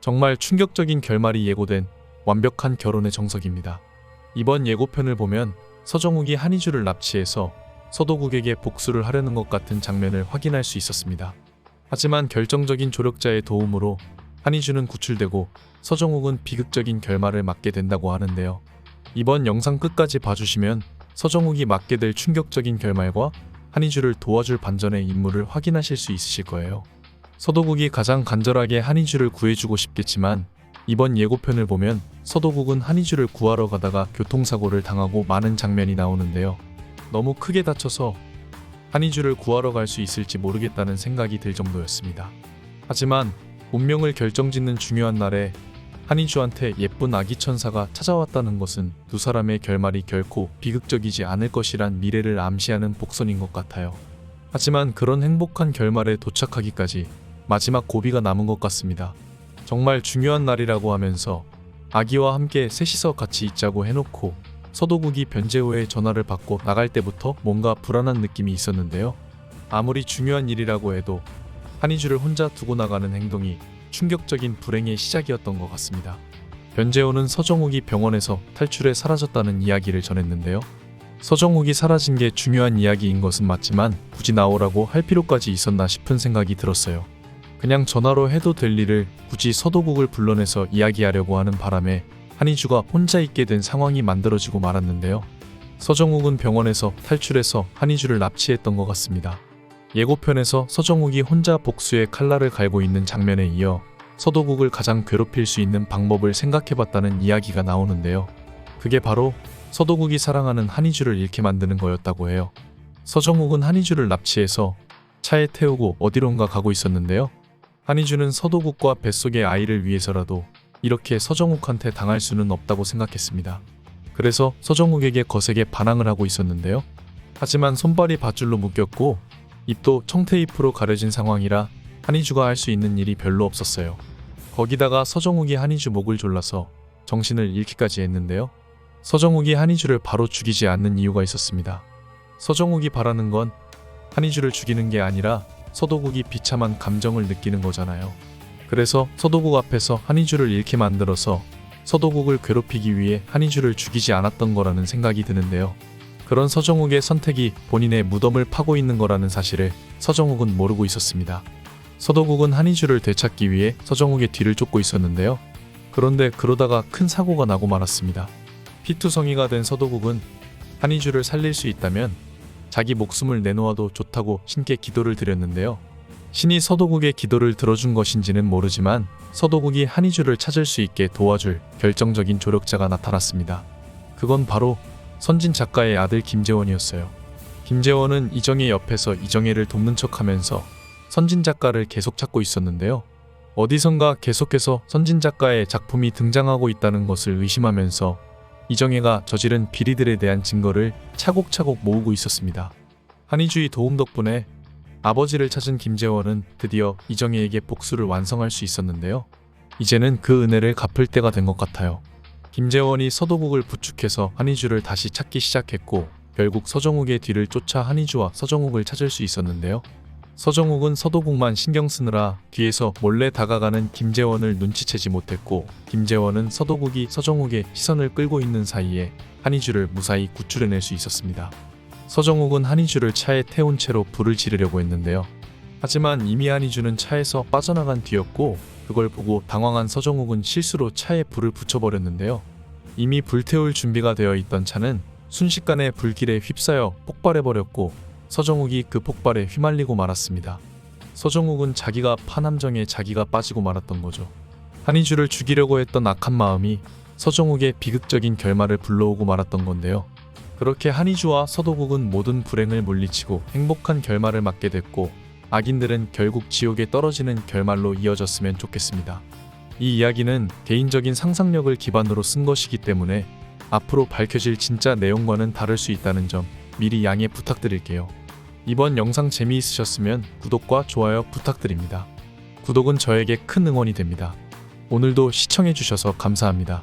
정말 충격적인 결말이 예고된 완벽한 결혼의 정석입니다. 이번 예고편을 보면 서정욱이 한희주를 납치해서 서도국에게 복수를 하려는 것 같은 장면을 확인할 수 있었습니다. 하지만 결정적인 조력자의 도움으로 한희주는 구출되고 서정욱은 비극적인 결말을 맞게 된다고 하는데요. 이번 영상 끝까지 봐주시면 서정욱이 맞게 될 충격적인 결말과 한희주를 도와줄 반전의 인물을 확인하실 수 있으실 거예요. 서도국이 가장 간절하게 한희주를 구해주고 싶겠지만 이번 예고편을 보면 서도국은 한희주를 구하러 가다가 교통사고를 당하고 많은 장면이 나오는데요. 너무 크게 다쳐서 한희주를 구하러 갈 수 있을지 모르겠다는 생각이 들 정도였습니다. 하지만 운명을 결정짓는 중요한 날에 한희주한테 예쁜 아기 천사가 찾아왔다는 것은 두 사람의 결말이 결코 비극적이지 않을 것이란 미래를 암시하는 복선인 것 같아요. 하지만 그런 행복한 결말에 도착하기까지 마지막 고비가 남은 것 같습니다. 정말 중요한 날이라고 하면서 아기와 함께 셋이서 같이 있자고 해놓고 서도국이 변재호의 전화를 받고 나갈 때부터 뭔가 불안한 느낌이 있었는데요. 아무리 중요한 일이라고 해도 한희주를 혼자 두고 나가는 행동이 충격적인 불행의 시작이었던 것 같습니다. 변재호는 서정욱이 병원에서 탈출해 사라졌다는 이야기를 전했는데요. 서정욱이 사라진 게 중요한 이야기인 것은 맞지만 굳이 나오라고 할 필요까지 있었나 싶은 생각이 들었어요. 그냥 전화로 해도 될 일을 굳이 서도국을 불러내서 이야기하려고 하는 바람에 한희주가 혼자 있게 된 상황이 만들어지고 말았는데요. 서정욱은 병원에서 탈출해서 한희주를 납치했던 것 같습니다. 예고편에서 서정욱이 혼자 복수의 칼날을 갈고 있는 장면에 이어 서도국을 가장 괴롭힐 수 있는 방법을 생각해봤다는 이야기가 나오는데요. 그게 바로 서도국이 사랑하는 한희주를 잃게 만드는 거였다고 해요. 서정욱은 한희주를 납치해서 차에 태우고 어디론가 가고 있었는데요. 한희주는 서도국과 뱃속의 아이를 위해서라도 이렇게 서정욱한테 당할 수는 없다고 생각했습니다. 그래서 서정욱에게 거세게 반항을 하고 있었는데요. 하지만 손발이 밧줄로 묶였고 입도 청테이프로 가려진 상황이라 한희주가 할 수 있는 일이 별로 없었어요. 거기다가 서정욱이 한희주 목을 졸라서 정신을 잃기까지 했는데요. 서정욱이 한희주를 바로 죽이지 않는 이유가 있었습니다. 서정욱이 바라는 건 한희주를 죽이는 게 아니라 서도국이 비참한 감정을 느끼는 거잖아요. 그래서 서도국 앞에서 한희주를 잃게 만들어서 서도국을 괴롭히기 위해 한희주를 죽이지 않았던 거라는 생각이 드는데요. 그런 서정욱의 선택이 본인의 무덤을 파고 있는 거라는 사실을 서정욱은 모르고 있었습니다. 서도국은 한희주를 되찾기 위해 서정욱의 뒤를 쫓고 있었는데요. 그런데 그러다가 큰 사고가 나고 말았습니다. 피투성이가 된 서도국은 한희주를 살릴 수 있다면 자기 목숨을 내놓아도 좋다고 신께 기도를 드렸는데요. 신이 서도국의 기도를 들어준 것인지는 모르지만 서도국이 한희주를 찾을 수 있게 도와줄 결정적인 조력자가 나타났습니다. 그건 바로 선진 작가의 아들 김재원이었어요. 김재원은 이정혜 옆에서 이정혜를 돕는 척하면서 선진 작가를 계속 찾고 있었는데요. 어디선가 계속해서 선진 작가의 작품이 등장하고 있다는 것을 의심하면서 이정혜가 저지른 비리들에 대한 증거를 차곡차곡 모으고 있었습니다. 한희주의 도움 덕분에 아버지를 찾은 김재원은 드디어 이정혜에게 복수를 완성할 수 있었는데요. 이제는 그 은혜를 갚을 때가 된 것 같아요. 김재원이 서도국을 부축해서 한희주를 다시 찾기 시작했고 결국 서정욱의 뒤를 쫓아 한희주와 서정욱을 찾을 수 있었는데요. 서정욱은 서도국만 신경 쓰느라 뒤에서 몰래 다가가는 김재원을 눈치채지 못했고 김재원은 서도국이 서정욱의 시선을 끌고 있는 사이에 한희주를 무사히 구출해낼 수 있었습니다. 서정욱은 한희주를 차에 태운 채로 불을 지르려고 했는데요. 하지만 이미 한희주는 차에서 빠져나간 뒤였고 그걸 보고 당황한 서정욱은 실수로 차에 불을 붙여버렸는데요. 이미 불태울 준비가 되어 있던 차는 순식간에 불길에 휩싸여 폭발해버렸고 서정욱이 그 폭발에 휘말리고 말았습니다. 서정욱은 자기가 파남정에 자기가 빠지고 말았던 거죠. 한희주를 죽이려고 했던 악한 마음이 서정욱의 비극적인 결말을 불러오고 말았던 건데요. 그렇게 한희주와 서도국은 모든 불행을 물리치고 행복한 결말을 맞게 됐고 악인들은 결국 지옥에 떨어지는 결말로 이어졌으면 좋겠습니다. 이 이야기는 개인적인 상상력을 기반으로 쓴 것이기 때문에 앞으로 밝혀질 진짜 내용과는 다를 수 있다는 점 미리 양해 부탁드릴게요. 이번 영상 재미있으셨으면 구독과 좋아요 부탁드립니다. 구독은 저에게 큰 응원이 됩니다. 오늘도 시청해주셔서 감사합니다.